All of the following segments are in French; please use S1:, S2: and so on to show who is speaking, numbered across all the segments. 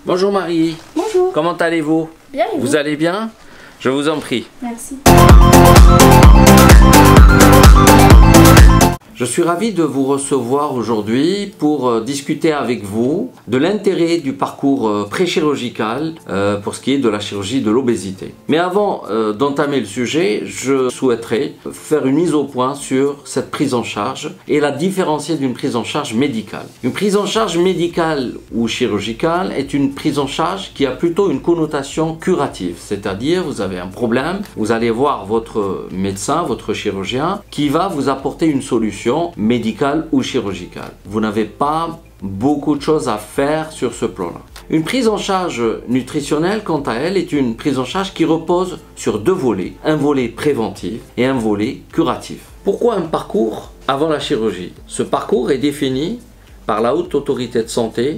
S1: Bonjour Marie.
S2: Bonjour.
S1: Comment allez-vous?
S2: Bien, et
S1: Vous allez bien? Je vous en prie.
S2: Merci.
S1: Je suis ravi de vous recevoir aujourd'hui pour discuter avec vous de l'intérêt du parcours pré-chirurgical pour ce qui est de la chirurgie de l'obésité. Mais avant d'entamer le sujet, je souhaiterais faire une mise au point sur cette prise en charge et la différencier d'une prise en charge médicale. Une prise en charge médicale ou chirurgicale est une prise en charge qui a plutôt une connotation curative, c'est-à-dire vous avez un problème, vous allez voir votre médecin, votre chirurgien qui va vous apporter une solution médicale ou chirurgicale. Vous n'avez pas beaucoup de choses à faire sur ce plan-là. Une prise en charge nutritionnelle, quant à elle, est une prise en charge qui repose sur deux volets, un volet préventif et un volet curatif. Pourquoi un parcours avant la chirurgie? Ce parcours est défini par la Haute Autorité de Santé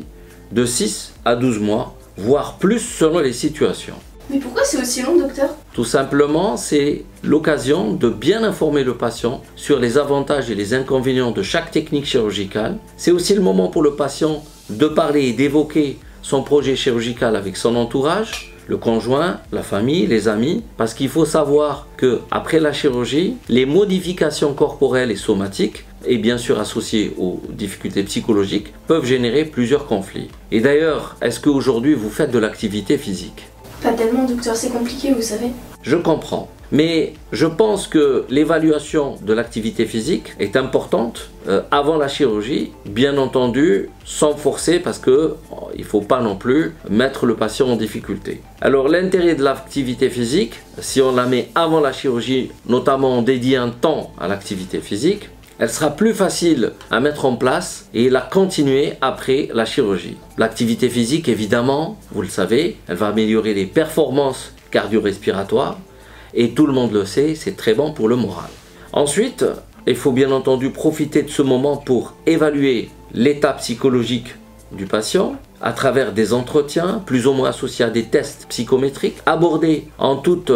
S1: de 6 à 12 mois, voire plus selon les situations.
S2: Mais pourquoi c'est aussi long, docteur?
S1: Tout simplement, c'est l'occasion de bien informer le patient sur les avantages et les inconvénients de chaque technique chirurgicale. C'est aussi le moment pour le patient de parler et d'évoquer son projet chirurgical avec son entourage, le conjoint, la famille, les amis, parce qu'il faut savoir que après la chirurgie, les modifications corporelles et somatiques, et bien sûr associées aux difficultés psychologiques, peuvent générer plusieurs conflits. Et d'ailleurs, est-ce qu'aujourd'hui vous faites de l'activité physique?
S2: Pas tellement, docteur, c'est compliqué, vous savez.
S1: Je comprends. Mais je pense que l'évaluation de l'activité physique est importante avant la chirurgie, bien entendu, sans forcer parce que il ne faut pas non plus mettre le patient en difficulté. Alors l'intérêt de l'activité physique, si on la met avant la chirurgie, notamment on dédie un temps à l'activité physique, elle sera plus facile à mettre en place et la continuer après la chirurgie. L'activité physique, évidemment, vous le savez, elle va améliorer les performances cardio-respiratoires et tout le monde le sait, c'est très bon pour le moral. Ensuite, il faut bien entendu profiter de ce moment pour évaluer l'état psychologique du patient à travers des entretiens, plus ou moins associés à des tests psychométriques, aborder en toute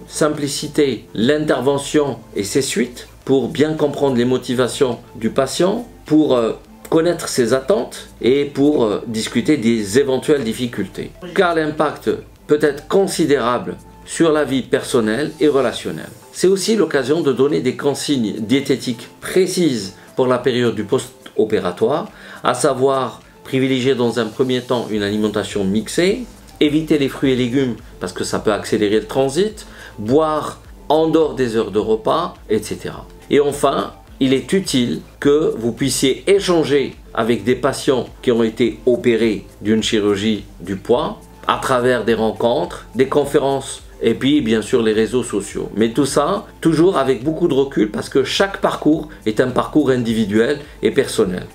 S1: simplicité l'intervention et ses suites, pour bien comprendre les motivations du patient, pour connaître ses attentes et pour discuter des éventuelles difficultés. Car l'impact peut être considérable sur la vie personnelle et relationnelle. C'est aussi l'occasion de donner des consignes diététiques précises pour la période du post-opératoire, à savoir privilégier dans un premier temps une alimentation mixée, éviter les fruits et légumes parce que ça peut accélérer le transit, boire en dehors des heures de repas, etc. Et enfin, il est utile que vous puissiez échanger avec des patients qui ont été opérés d'une chirurgie du poids à travers des rencontres, des conférences et puis bien sûr les réseaux sociaux. Mais tout ça, toujours avec beaucoup de recul parce que chaque parcours est un parcours individuel et personnel.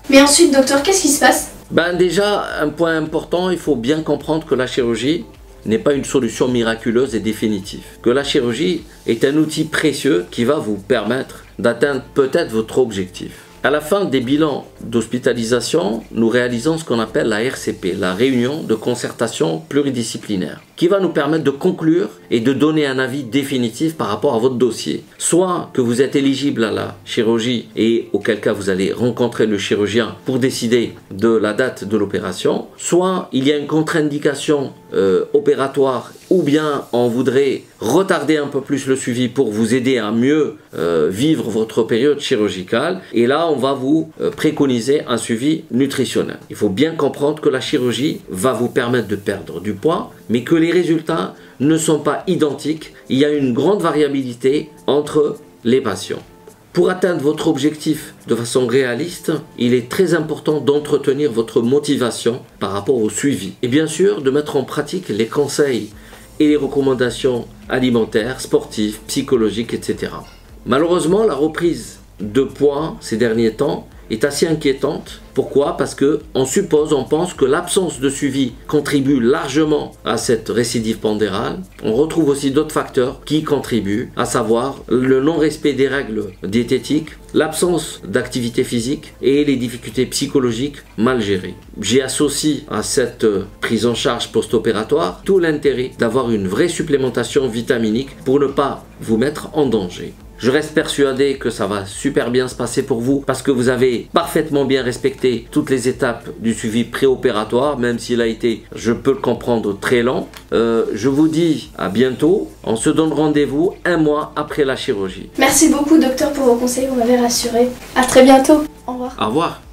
S2: Mais ensuite, docteur, qu'est-ce qui se passe?
S1: Déjà, un point important, il faut bien comprendre que la chirurgie n'est pas une solution miraculeuse et définitive. Que la chirurgie est un outil précieux qui va vous permettre d'atteindre peut-être votre objectif. À la fin des bilans d'hospitalisation, nous réalisons ce qu'on appelle la RCP, la réunion de concertation pluridisciplinaire, qui va nous permettre de conclure et de donner un avis définitif par rapport à votre dossier. Soit que vous êtes éligible à la chirurgie et auquel cas vous allez rencontrer le chirurgien pour décider de la date de l'opération, soit il y a une contre-indication opératoire ou bien on voudrait retarder un peu plus le suivi pour vous aider à mieux vivre votre période chirurgicale et là on va vous préconiser un suivi nutritionnel. Il faut bien comprendre que la chirurgie va vous permettre de perdre du poids mais que les résultats ne sont pas identiques, il y a une grande variabilité entre les patients. Pour atteindre votre objectif de façon réaliste, il est très important d'entretenir votre motivation par rapport au suivi. Et bien sûr, de mettre en pratique les conseils et les recommandations alimentaires, sportives, psychologiques, etc. Malheureusement, la reprise de poids ces derniers temps est assez inquiétante. Pourquoi? Parce qu'on suppose, on pense que l'absence de suivi contribue largement à cette récidive pondérale. On retrouve aussi d'autres facteurs qui contribuent, à savoir le non-respect des règles diététiques, l'absence d'activité physique et les difficultés psychologiques mal gérées. J'y associe à cette prise en charge post-opératoire tout l'intérêt d'avoir une vraie supplémentation vitaminique pour ne pas vous mettre en danger. Je reste persuadé que ça va super bien se passer pour vous parce que vous avez parfaitement bien respecté toutes les étapes du suivi préopératoire, même s'il a été, je peux le comprendre, très lent. Je vous dis à bientôt. On se donne rendez-vous 1 mois après la chirurgie.
S2: Merci beaucoup docteur pour vos conseils, vous m'avez rassuré. À très bientôt. Au revoir.
S1: Au revoir.